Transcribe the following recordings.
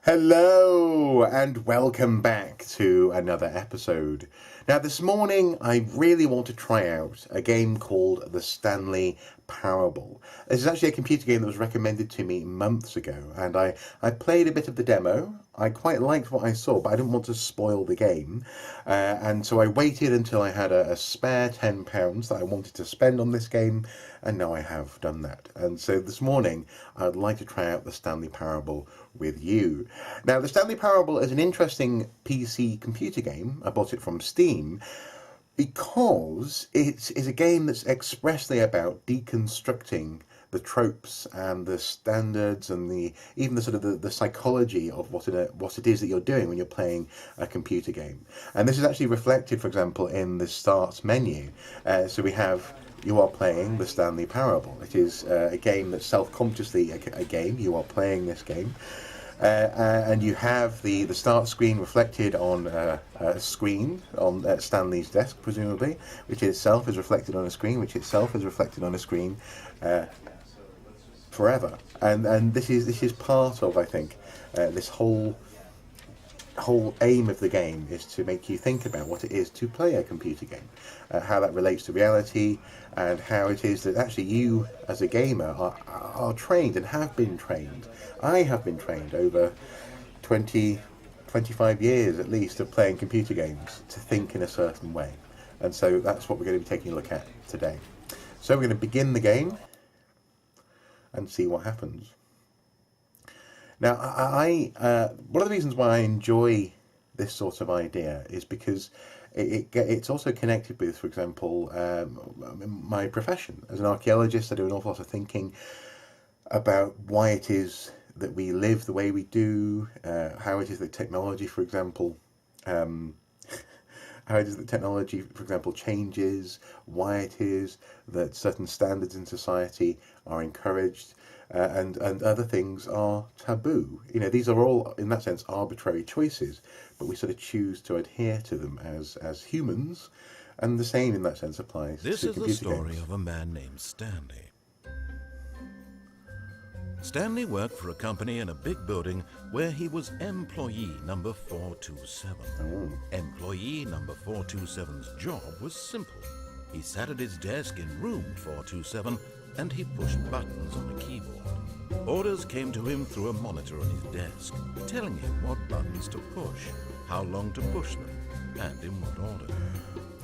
Hello and welcome back to another episode. Now this morning I really want to try out a game called the Stanley Parable. This is actually a computer game that was recommended to me months ago, and I played a bit of the demo. I quite liked what I saw, but I didn't want to spoil the game, and so I waited until I had a spare £10 that I wanted to spend on this game, and now I have done that. And so this morning I'd like to try out the Stanley Parable with you. Now the Stanley Parable is an interesting PC computer game. I bought it from Steam because it is a game that's expressly about deconstructing the tropes and the standards and even the sort of the psychology of what it is that you're doing when you're playing a computer game. And this is actually reflected, for example, in the start menu. So we have, you are playing the Stanley Parable. It is a game that's self-consciously a game. You are playing this game. And you have the start screen reflected on a screen on Stanley's desk, presumably, which itself is reflected on a screen, which itself is reflected on a screen forever. And this is part of, I think, this whole aim of the game is to make you think about what it is to play a computer game, how that relates to reality, and how it is that actually you, as a gamer, are trained and have been trained. I have been trained over 25 years at least of playing computer games to think in a certain way. And so that's what we're going to be taking a look at today. So we're going to begin the game and see what happens. Now, one of the reasons why I enjoy this sort of idea is because it's also connected with, for example, my profession. As an archaeologist, I do an awful lot of thinking about why it is that we live the way we do, how it is that technology, for example, changes, why it is that certain standards in society are encouraged, and other things are taboo. You know, these are all, in that sense, arbitrary choices, but we sort of choose to adhere to them as humans, and the same in that sense applies to computer games. This is the story of a man named Stanley. Stanley worked for a company in a big building where he was employee number 427. Oh. Employee number 427's job was simple. He sat at his desk in room 427 and he pushed buttons on a keyboard. Orders came to him through a monitor on his desk, telling him what buttons to push, how long to push them, and in what order.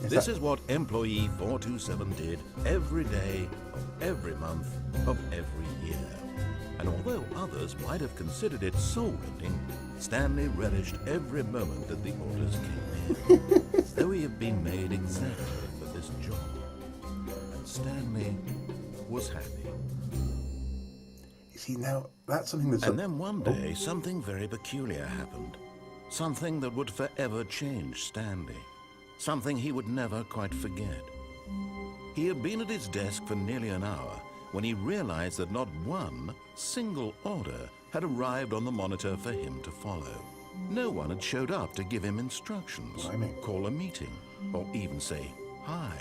This is what employee 427 did every day of every month of every year. And although others might have considered it soul-rending, Stanley relished every moment that the orders came in, as though he had been made exactly for this job. And Stanley was happy. You see, now, that's something that's... And then one day, something very peculiar happened. Something that would forever change Stanley. Something he would never quite forget. He had been at his desk for nearly an hour when he realized that not one single order had arrived on the monitor for him to follow. No one had showed up to give him instructions, call a meeting, or even say hi.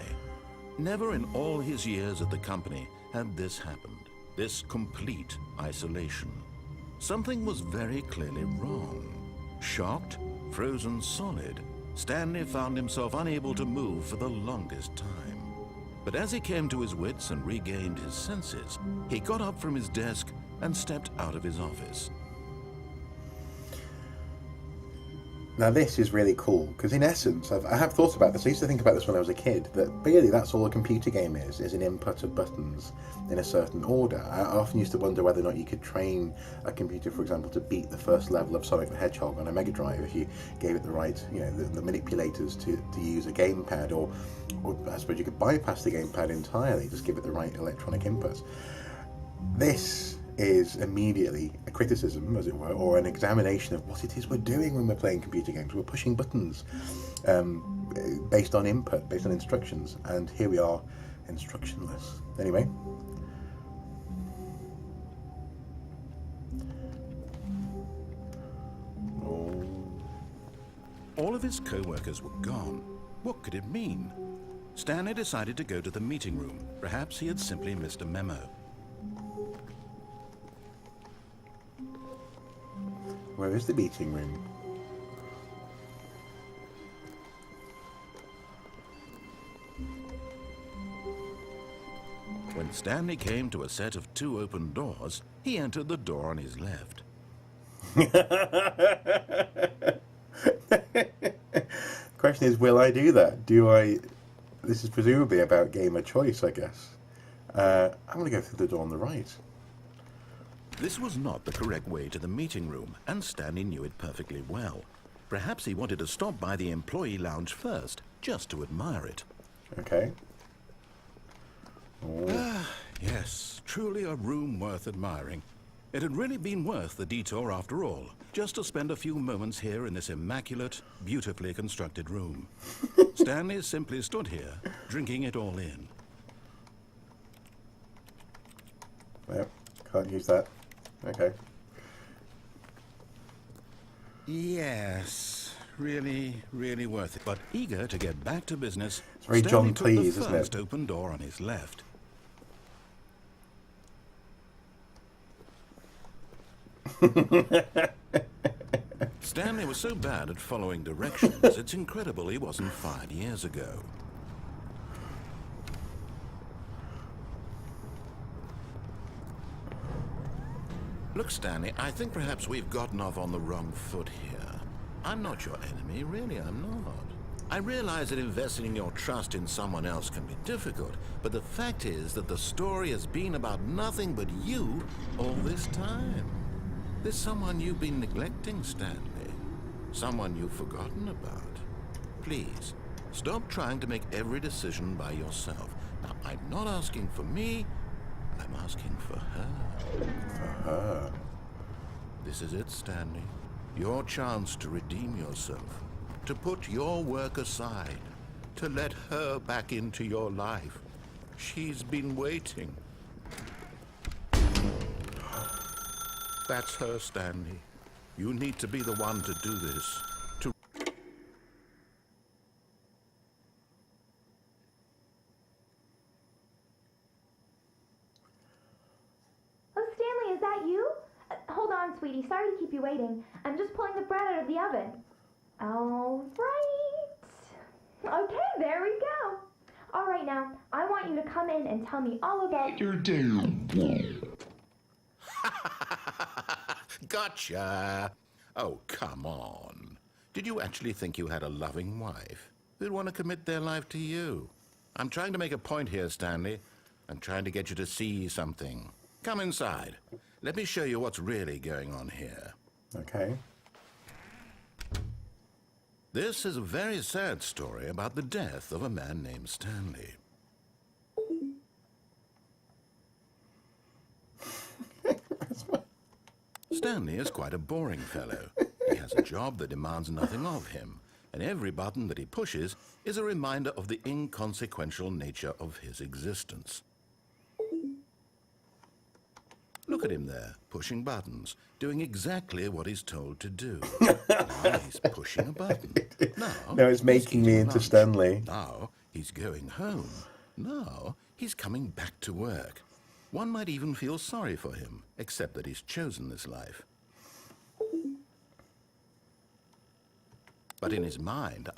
Never in all his years at the company had this happened, this complete isolation. Something was very clearly wrong. Shocked, frozen solid, Stanley found himself unable to move for the longest time. But as he came to his wits and regained his senses, he got up from his desk and stepped out of his office. Now this is really cool, because in essence, I have thought about this. I used to think about this when I was a kid, that really that's all a computer game is an input of buttons in a certain order. I often used to wonder whether or not you could train a computer, for example, to beat the first level of Sonic the Hedgehog on a Mega Drive if you gave it the right, the manipulators to use a gamepad, or I suppose you could bypass the gamepad entirely, just give it the right electronic inputs. This is immediately a criticism, as it were, or an examination of what it is we're doing when we're playing computer games. We're pushing buttons based on input, based on instructions, and here we are, instructionless. Anyway. All of his co-workers were gone. What could it mean? Stanley decided to go to the meeting room. Perhaps he had simply missed a memo. Where is the meeting room? When Stanley came to a set of 2 open doors, he entered the door on his left. Question is, will I do that? This is presumably about gamer choice, I guess. I'm going to go through the door on the right. This was not the correct way to the meeting room, and Stanley knew it perfectly well. Perhaps he wanted to stop by the employee lounge first, just to admire it. Okay. Oh. Yes, truly a room worth admiring. It had really been worth the detour after all, just to spend a few moments here in this immaculate, beautifully constructed room. Stanley simply stood here, drinking it all in. Yep, can't use that. Okay. Yes, really, really worth it. But eager to get back to business, It's very Stanley John took Cleese, the isn't first it? open door on his left. Stanley was so bad at following directions, it's incredible he wasn't 5 years ago. Look, Stanley, I think perhaps we've gotten off on the wrong foot here. I'm not your enemy, really, I'm not. I realize that investing your trust in someone else can be difficult, but the fact is that the story has been about nothing but you all this time. There's someone you've been neglecting, Stanley. Someone you've forgotten about. Please, stop trying to make every decision by yourself. Now, I'm not asking for me, I'm asking for her. This is it, Stanley. Your chance to redeem yourself. To put your work aside. To let her back into your life. She's been waiting. That's her, Stanley. You need to be the one to do this. Oh, Stanley, is that you? Hold on, sweetie. Sorry to keep you waiting. I'm just pulling the bread out of the oven. All right. Okay, there we go. All right, now, I want you to come in and tell me all about your day. Gotcha! Oh, come on. Did you actually think you had a loving wife who'd want to commit their life to you? I'm trying to make a point here, Stanley. I'm trying to get you to see something. Come inside. Let me show you what's really going on here. Okay. This is a very sad story about the death of a man named Stanley. Stanley is quite a boring fellow. He has a job that demands nothing of him, and every button that he pushes is a reminder of the inconsequential nature of his existence. Look at him there, pushing buttons, doing exactly what he's told to do. Now he's pushing a button. Now it's making me into lunch. Stanley. Now he's going home. Now he's coming back to work. One might even feel sorry for him, except that he's chosen this life. But in his mind,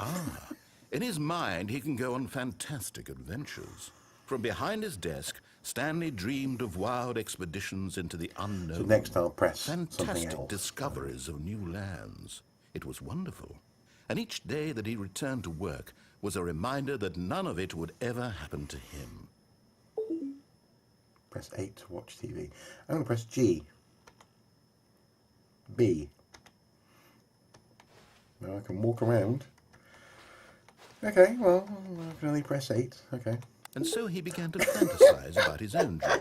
he can go on fantastic adventures. From behind his desk, Stanley dreamed of wild expeditions into the unknown. So next I'll press something fantastic else. discoveries of new lands. It was wonderful. And each day that he returned to work was a reminder that none of it would ever happen to him. Press 8 to watch TV. I'm going to press G. B. Now I can walk around. Okay, well, I can only press 8. Okay. And so he began to fantasize about his own job.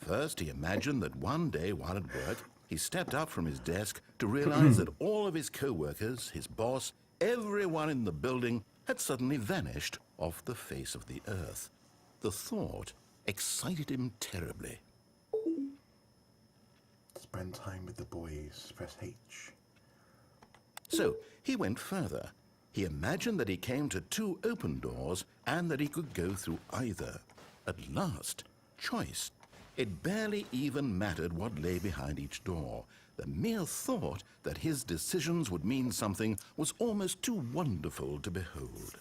First, he imagined that one day while at work, he stepped up from his desk to realize that all of his co-workers, his boss, everyone in the building had suddenly vanished off the face of the earth. The thought excited him terribly. Spend time with the boys. Press H. So he went further. He imagined that he came to 2 open doors and that he could go through either. At last, choice. It barely even mattered what lay behind each door. The mere thought that his decisions would mean something was almost too wonderful to behold.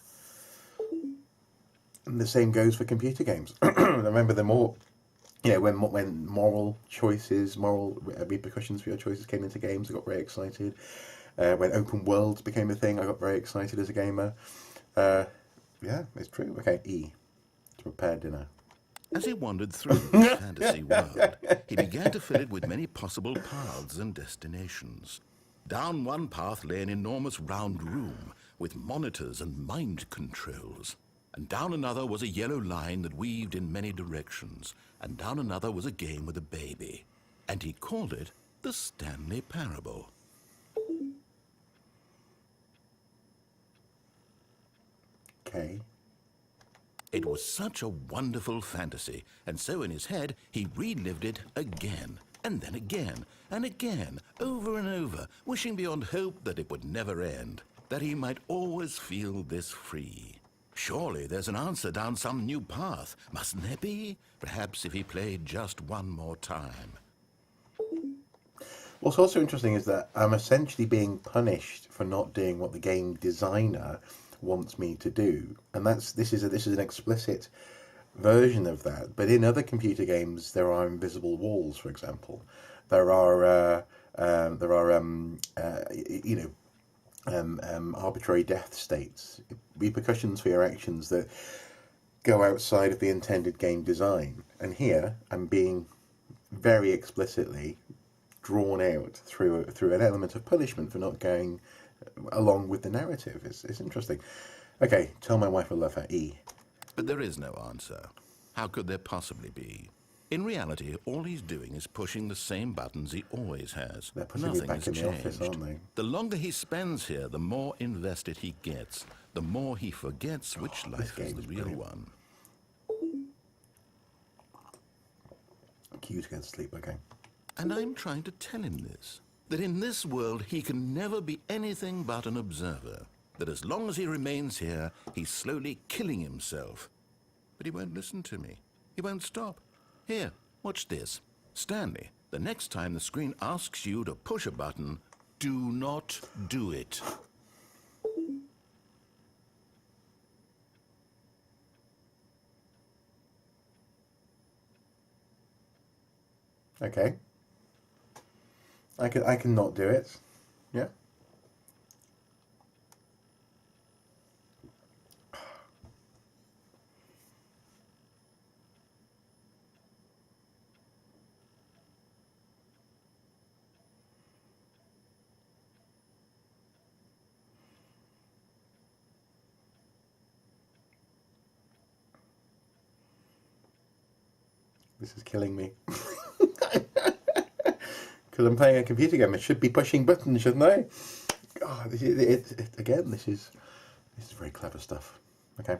And the same goes for computer games. I remember the more, when moral choices, moral repercussions for your choices came into games, I got very excited. When open worlds became a thing, I got very excited as a gamer. Yeah, it's true. Okay, E, to prepare dinner. As he wandered through this fantasy world, he began to fill it with many possible paths and destinations. Down one path lay an enormous round room with monitors and mind controls. And down another was a yellow line that weaved in many directions. And down another was a game with a baby. And he called it the Stanley Parable. Okay. It was such a wonderful fantasy, and so in his head he relived it again, and then again, and again, over and over, wishing beyond hope that it would never end, that he might always feel this free. Surely there's an answer down some new path, mustn't there be? Perhaps if he played just one more time. What's also interesting is that I'm essentially being punished for not doing what the game designer wants me to do, and this is an explicit version of that. But in other computer games, there are invisible walls, for example. There are arbitrary death states, repercussions for your actions that go outside of the intended game design. And here, I'm being very explicitly drawn out through an element of punishment for not going along with the narrative. It's interesting. Okay, tell my wife I love her. E. But there is no answer. How could there possibly be? In reality, all he's doing is pushing the same buttons he always has. They're putting me Nothing back has in the office, changed. aren't they? The longer he spends here, the more invested he gets, the more he forgets which life is the real one. Cue to go to sleep, okay. And I'm trying to tell him this, that in this world he can never be anything but an observer, that as long as he remains here, he's slowly killing himself. But he won't listen to me. He won't stop. Here, watch this. Stanley, the next time the screen asks you to push a button, do not do it. Okay. I can not do it. Yeah. This is killing me. Because I'm playing a computer game, I should be pushing buttons, shouldn't I? Oh, again, this is very clever stuff. Okay.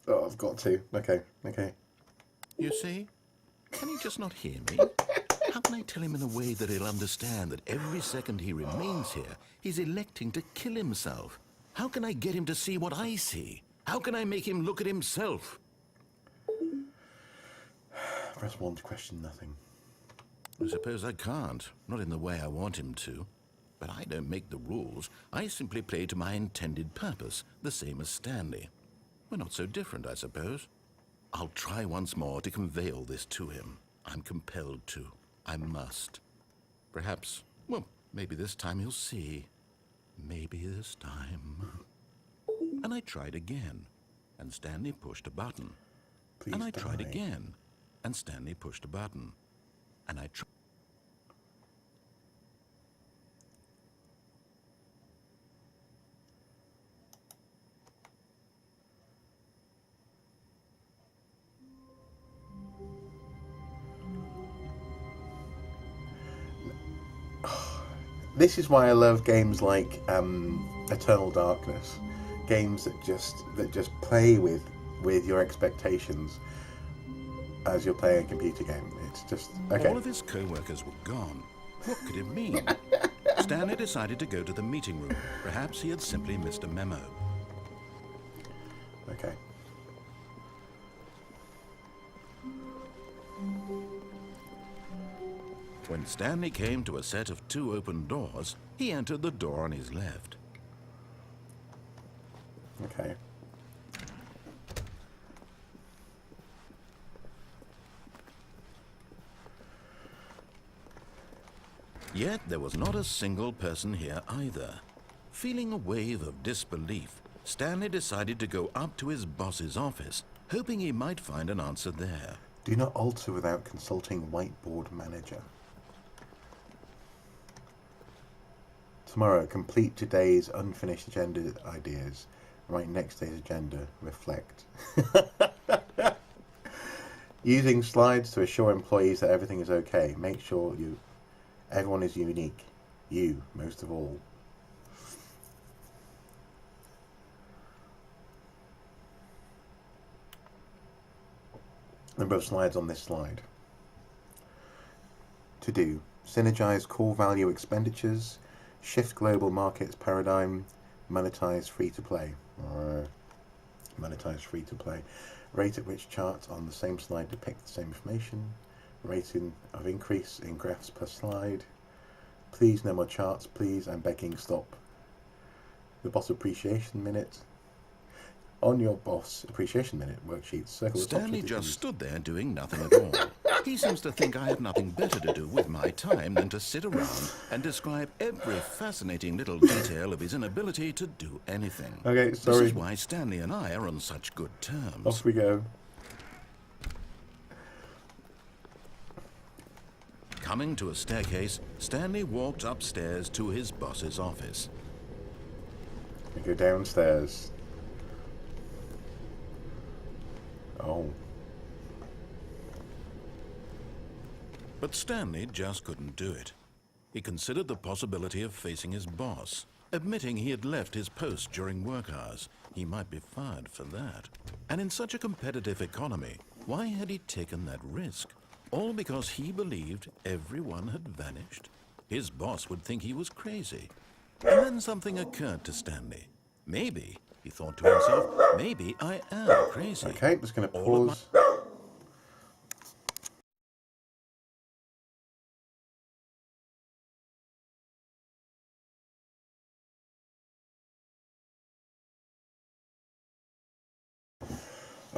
Oh, I've got to. Okay. You see? Can he just not hear me? How can I tell him in a way that he'll understand that every second he remains here, he's electing to kill himself? How can I get him to see what I see? How can I make him look at himself? Press 1 to question nothing. I suppose I can't, not in the way I want him to. But I don't make the rules. I simply play to my intended purpose, the same as Stanley. We're not so different, I suppose. I'll try once more to convey all this to him. I'm compelled to. I must. Perhaps, well, maybe this time he'll see. Maybe this time. And I tried again, and Stanley pushed a button. Please and I die. tried again, and Stanley pushed a button. And I tried. This is why I love games like Eternal Darkness, games that just play with your expectations as you're playing a computer game. It's just okay. All of his co-workers were gone. What could it mean? Stanley decided to go to the meeting room. Perhaps he had simply missed a memo. Okay. When Stanley came to a set of 2 open doors, he entered the door on his left. Okay. Yet there was not a single person here either. Feeling a wave of disbelief, Stanley decided to go up to his boss's office, hoping he might find an answer there. Do not alter without consulting whiteboard manager. Tomorrow, complete today's unfinished agenda ideas. Write next day's agenda. Reflect. Using slides to assure employees that everything is okay. Make sure everyone is unique. You, most of all. Number of slides on this slide. To do. Synergize core value expenditures. Shift global markets paradigm. Monetize free-to-play. Monetize free-to-play. Rate at which charts on the same slide depict the same information. Rating of increase in graphs per slide. Please, no more charts, please. I'm begging, stop. The boss appreciation minute. On your boss appreciation minute worksheet, circle the top Stanley strategies. just stood there doing nothing at all. He seems to think I have nothing better to do with my time than to sit around and describe every fascinating little detail of his inability to do anything. Okay, sorry. This is why Stanley and I are on such good terms. Off we go. Coming to a staircase, Stanley walked upstairs to his boss's office. We go downstairs. Oh. But Stanley just couldn't do it. He considered the possibility of facing his boss, admitting he had left his post during work hours. He might be fired for that. And in such a competitive economy, why had he taken that risk? All because he believed everyone had vanished? His boss would think he was crazy. And then something occurred to Stanley. Maybe, he thought to himself, maybe I am crazy. Okay, just going to All of pause.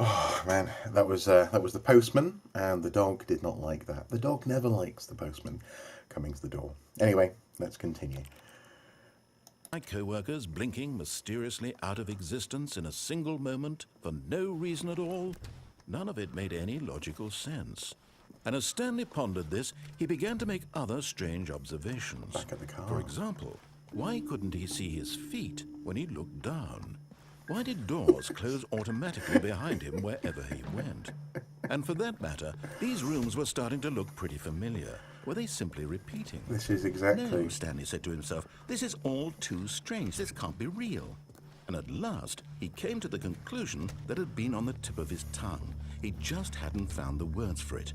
Oh man, that was the postman, and the dog did not like that. The dog never likes the postman coming to the door. Anyway, let's continue. My co-workers blinking mysteriously out of existence in a single moment for no reason at all. None of it made any logical sense. And as Stanley pondered this, he began to make other strange observations. Back at the car. For example, why couldn't he see his feet when he looked down? Why did doors close automatically behind him wherever he went? And for that matter, these rooms were starting to look pretty familiar. Were they simply repeating? This is exactly... No, Stanley said to himself, this is all too strange. This can't be real. And at last, he came to the conclusion that had been on the tip of his tongue. He just hadn't found the words for it.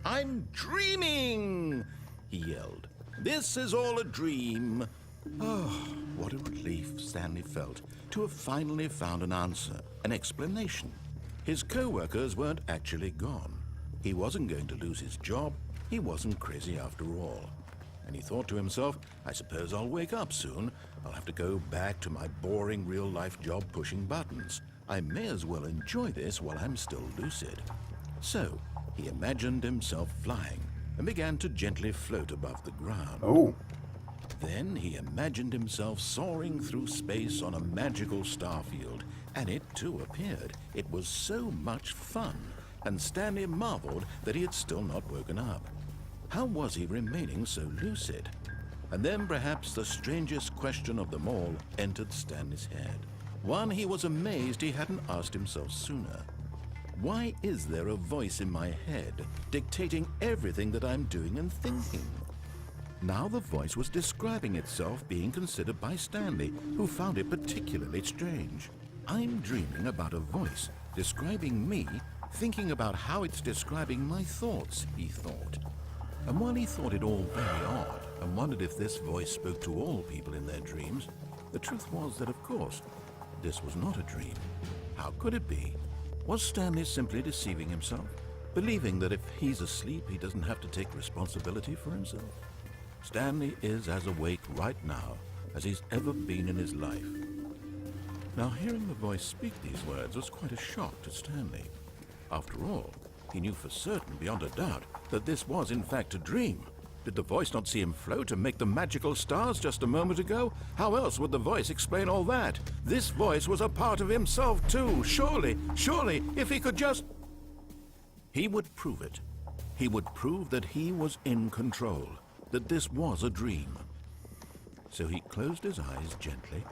I'm dreaming, he yelled. This is all a dream. Oh, what a relief Stanley felt to have finally found an answer, an explanation. His co-workers weren't actually gone. He wasn't going to lose his job. He wasn't crazy after all. And he thought to himself, I suppose I'll wake up soon. I'll have to go back to my boring real-life job pushing buttons. I may as well enjoy this while I'm still lucid. So, he imagined himself flying and began to gently float above the ground. Oh. Then he imagined himself soaring through space on a magical starfield, and it too appeared. It was so much fun, and Stanley marveled that he had still not woken up. How was he remaining so lucid? And then perhaps the strangest question of them all entered Stanley's head. One he was amazed he hadn't asked himself sooner. Why is there a voice in my head dictating everything that I'm doing and thinking? Now the voice was describing itself being considered by Stanley, who found it particularly strange. I'm dreaming about a voice describing me, thinking about how it's describing my thoughts, he thought. And while he thought it all very odd and wondered if this voice spoke to all people in their dreams, the truth was that, of course, this was not a dream. How could it be? Was Stanley simply deceiving himself, believing that if he's asleep, he doesn't have to take responsibility for himself? Stanley is as awake right now as he's ever been in his life. Now, hearing the voice speak these words was quite a shock to Stanley. After all, he knew for certain, beyond a doubt, that this was in fact a dream. Did the voice not see him float and make the magical stars just a moment ago? How else would the voice explain all that? This voice was a part of himself too. Surely, if he could just... He would prove it. He would prove that he was in control, that this was a dream. So he closed his eyes gently,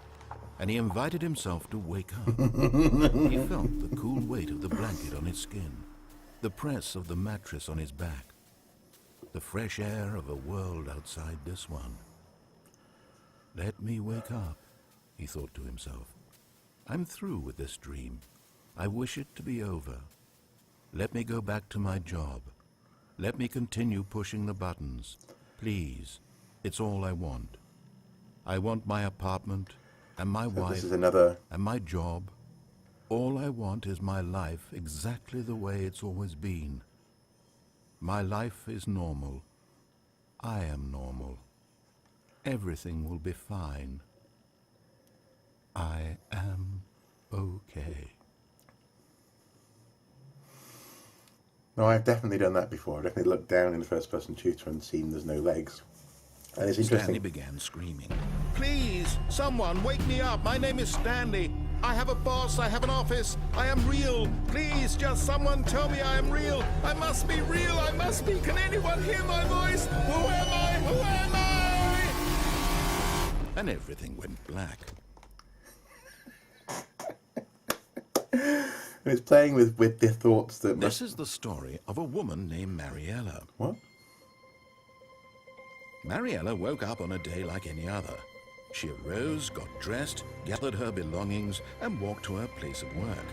and he invited himself to wake up. He felt the cool weight of the blanket on his skin, the press of the mattress on his back, the fresh air of a world outside this one. Let me wake up, he thought to himself. I'm through with this dream. I wish it to be over. Let me go back to my job. Let me continue pushing the buttons. Please, it's all I want. I want my apartment and my wife and my job. All I want is my life exactly the way it's always been. My life is normal. I am normal. Everything will be fine. I am okay. No, I've definitely done that before. I've definitely looked down in the first-person shooter and seen there's no legs. And it's interesting. Stanley began screaming. Please, someone, wake me up. My name is Stanley. I have a boss. I have an office. I am real. Please, just someone tell me I am real. I must be real. I must be. Can anyone hear my voice? Who am I? Who am I? And everything went black. It's playing with the thoughts that... This is the story of a woman named Mariella. What? Mariella woke up on a day like any other. She arose, got dressed, gathered her belongings, and walked to her place of work.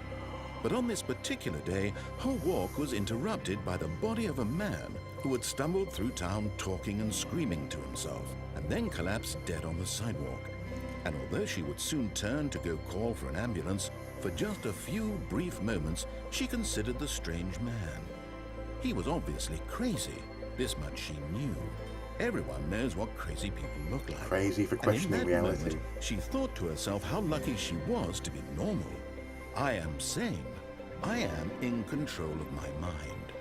But on this particular day, her walk was interrupted by the body of a man who had stumbled through town talking and screaming to himself, and then collapsed dead on the sidewalk. And although she would soon turn to go call for an ambulance, for just a few brief moments, she considered the strange man. He was obviously crazy. This much she knew. Everyone knows what crazy people look like. Crazy for questioning reality. Moment, she thought to herself how lucky she was to be normal. I am sane. I am in control of my mind.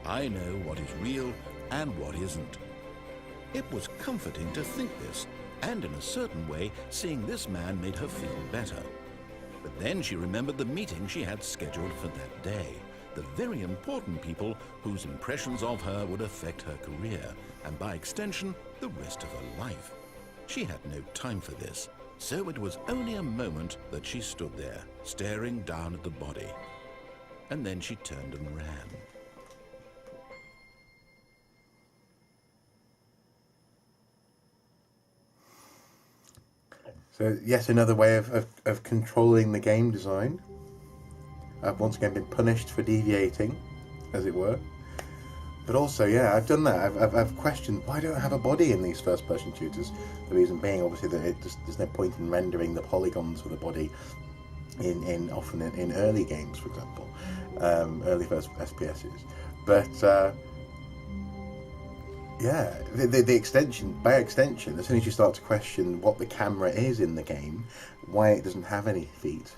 I know what is real and what isn't. It was comforting to think this, and in a certain way, seeing this man made her feel better. But then she remembered the meeting she had scheduled for that day. The very important people whose impressions of her would affect her career, and by extension, the rest of her life. She had no time for this, so it was only a moment that she stood there, staring down at the body. And then she turned and ran. So, yes, another way of controlling the game design. I've once again been punished for deviating, as it were. But also, yeah, I've done that. I've questioned, why don't I have a body in these first-person shooters? The reason being, obviously, that there's no point in rendering the polygons for the body often in early games, for example, early first SPSs. But yeah, the extension, by extension, as soon as you start to question what the camera is in the game, why it doesn't have any feet,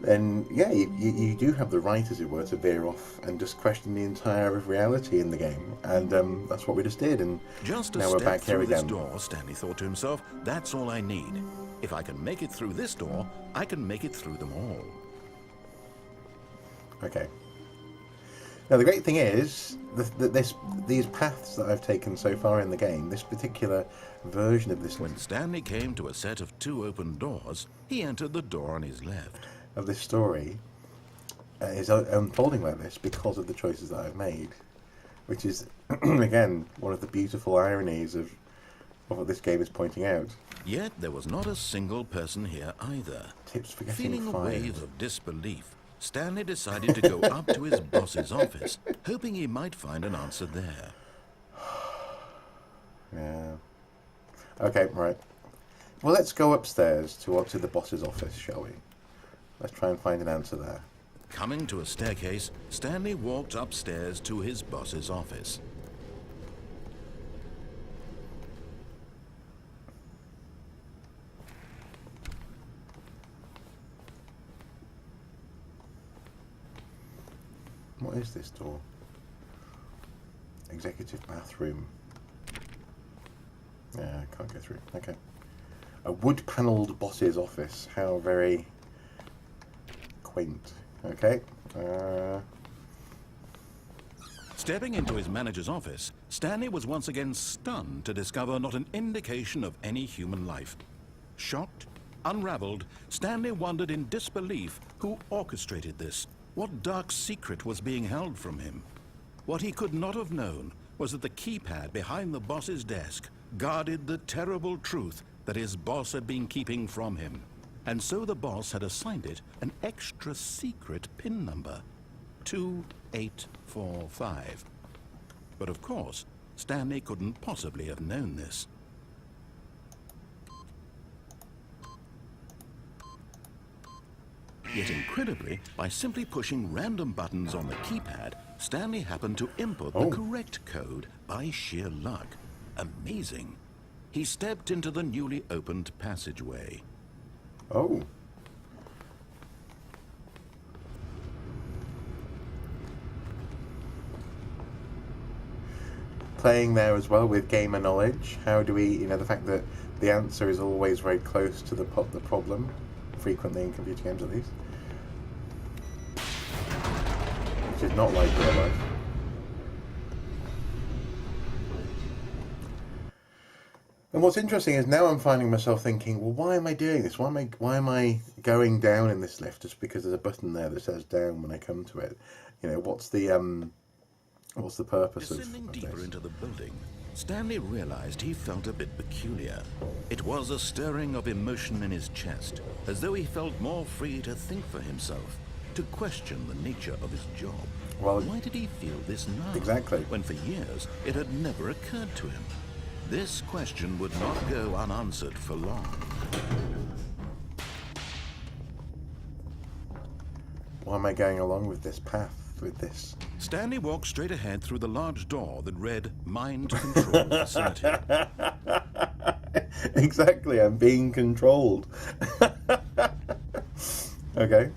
then yeah, you do have the right, as it were, to veer off and just question the entire of reality in the game, and that's what we just did. And just now we're back here again. Door, Stanley thought to himself, that's all I need. If I can make it through this door, I can make it through them all. Okay. Now the great thing is these paths that I've taken so far in the game, this particular version of this. When Stanley came to a set of 2 open doors, he entered the door on his left. Of this story is unfolding like this because of the choices that I've made, which is again one of the beautiful ironies of of what this game is pointing out. Yet there was not a single person here either. Tips for getting Feeling a fired. wave of disbelief, Stanley decided to go up to his boss's office, hoping he might find an answer there. Yeah. Okay, right. Well, let's go upstairs to the boss's office, shall we? Let's try and find an answer there. Coming to a staircase, Stanley walked upstairs to his boss's office. What is this door? Executive bathroom. Yeah, I can't go through. Okay. A wood-panelled boss's office. How very quaint. Okay. Stepping into his manager's office, Stanley was once again stunned to discover not an indication of any human life. Shocked, unraveled, Stanley wondered in disbelief who orchestrated this. What dark secret was being held from him? What he could not have known was that the keypad behind the boss's desk guarded the terrible truth that his boss had been keeping from him. And so the boss had assigned it an extra secret PIN number, 2845. But of course, Stanley couldn't possibly have known this. Yet incredibly, by simply pushing random buttons on the keypad, Stanley happened to input the correct code by sheer luck. Amazing. He stepped into the newly opened passageway. Oh. Playing there as well with gamer knowledge. How do we, the fact that the answer is always very close to the problem, frequently in computer games at least. Which is not like real life. And what's interesting is now I'm finding myself thinking, well, why am I doing this? Why am I going down in this lift just because there's a button there that says down when I come to it? What's the purpose Descending of deeper this? into the building, Stanley realized he felt a bit peculiar. It was a stirring of emotion in his chest, as though he felt more free to think for himself, to question the nature of his job. Well, why did he feel this now? Exactly. When for years it had never occurred to him. This question would not go unanswered for long. Why am I going along with this path, with this? Stanley walked straight ahead through the large door that read Mind Control Facility. Exactly, I'm being controlled. Okay.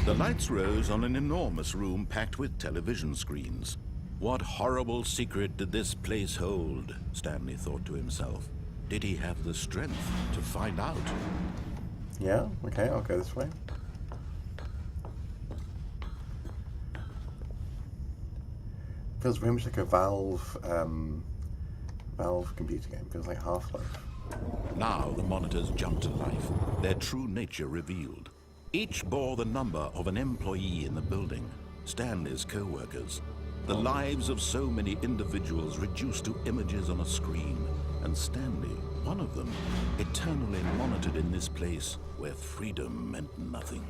The lights rose on an enormous room packed with television screens. What horrible secret did this place hold? Stanley thought to himself. Did he have the strength to find out? Yeah, okay, I'll go this way. Feels very much like a Valve computer game. Feels like Half-Life. Now the monitors jumped to life, their true nature revealed. Each bore the number of an employee in the building, Stanley's co-workers. The lives of so many individuals reduced to images on a screen, and Stanley, one of them, eternally monitored in this place where freedom meant nothing.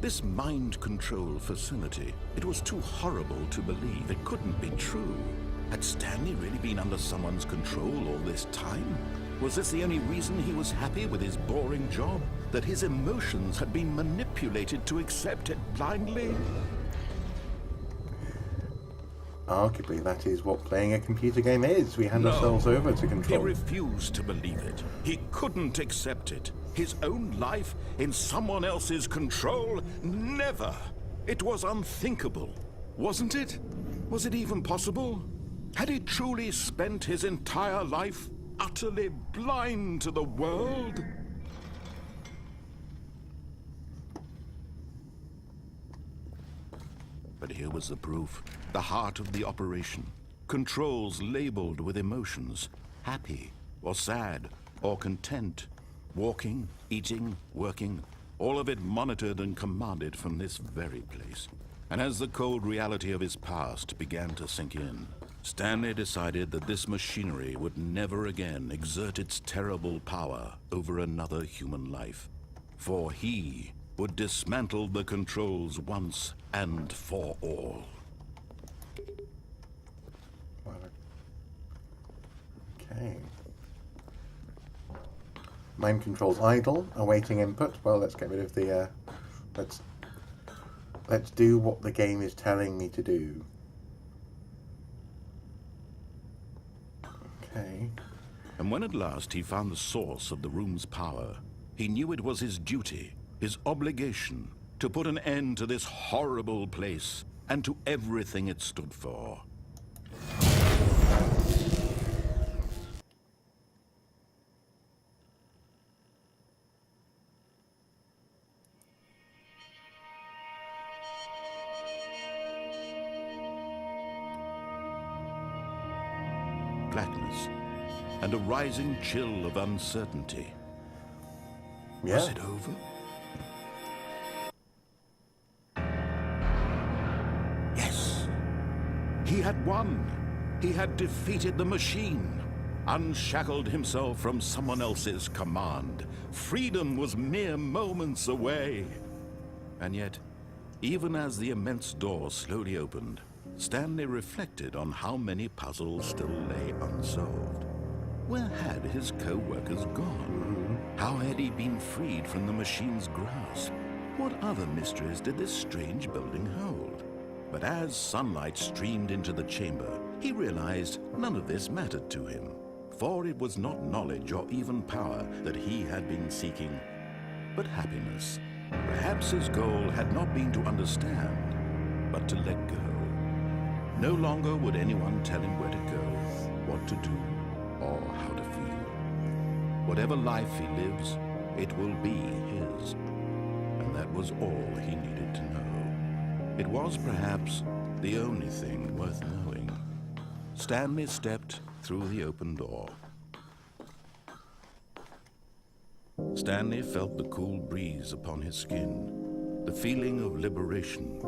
This mind control facility, it was too horrible to believe. It couldn't be true. Had Stanley really been under someone's control all this time? Was this the only reason he was happy with his boring job? That his emotions had been manipulated to accept it blindly? Arguably, that is what playing a computer game is. We hand ourselves over to He control. refused to believe it. He couldn't accept it. His own life in someone else's control? Never! It was unthinkable, wasn't it? Was it even possible? Had he truly spent his entire life utterly blind to the world? But here was the proof, the heart of the operation. controls labeled with emotions, happy or sad or content, walking, eating, working, all of it monitored and commanded from this very place. And as the cold reality of his past began to sink in, Stanley decided that this machinery would never again exert its terrible power over another human life, for he would dismantle the controls once and for all. Okay. Mind controls idle, awaiting input. Well, let's get rid of the, let's do what the game is telling me to do. Okay. And when at last he found the source of the room's power, he knew it was his duty, his obligation, to put an end to this horrible place and to everything it stood for. Blackness and a rising chill of uncertainty. Yeah. Was it over? Yes. He had won. He had defeated the machine, unshackled himself from someone else's command. Freedom was mere moments away. And yet, even as the immense door slowly opened, Stanley reflected on how many puzzles still lay unsolved. Where had his co-workers gone? How had he been freed from the machine's grasp? What other mysteries did this strange building hold? But as sunlight streamed into the chamber, he realized none of this mattered to him, for it was not knowledge or even power that he had been seeking, but happiness. Perhaps his goal had not been to understand, but to let go. No longer would anyone tell him where to go, what to do, or how to feel. Whatever life he lives, it will be his. And that was all he needed to know. It was perhaps the only thing worth knowing. Stanley stepped through the open door. Stanley felt the cool breeze upon his skin, the feeling of liberation,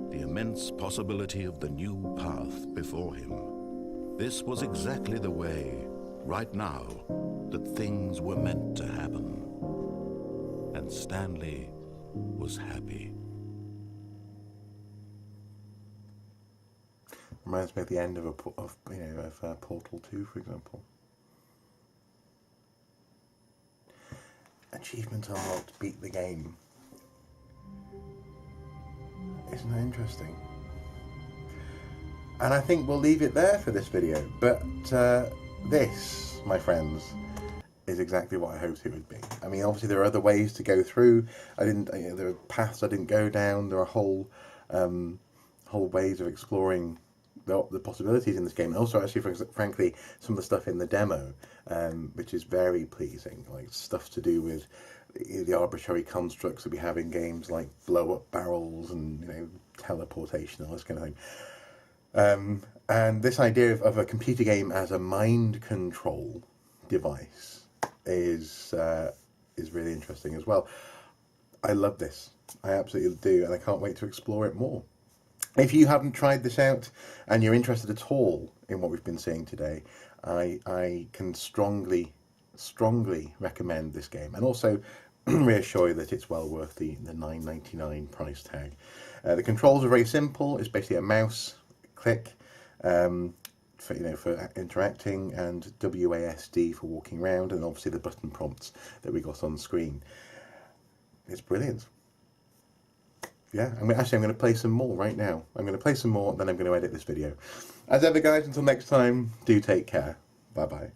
the immense possibility of the new path before him. This was exactly the way, right now, that things were meant to happen. And Stanley was happy. Reminds me of the end of Portal 2, for example. Achievement unlocked, beat the game. Isn't that interesting? And I think we'll leave it there for this video. But this, my friends, is exactly what I hoped it would be. I mean, obviously there are other ways to go through. There are paths I didn't go down. There are whole ways of exploring the possibilities in this game, and also actually, frankly, some of the stuff in the demo, which is very pleasing, like stuff to do with the arbitrary constructs that we have in games like blow-up barrels and teleportation and all this kind of thing. And this idea of a computer game as a mind control device is really interesting as well. I love this. I absolutely do, and I can't wait to explore it more. If you haven't tried this out and you're interested at all in what we've been seeing today, I can strongly recommend this game, and also reassure you that it's well worth the $9.99 price tag. The controls are very simple. It's basically a mouse click for interacting, and WASD for walking around, and obviously the button prompts that we got on screen. It's brilliant. Yeah, I'm going to play some more right now. I'm going to play some more, then I'm going to edit this video. As ever, guys, until next time, do take care. Bye-bye.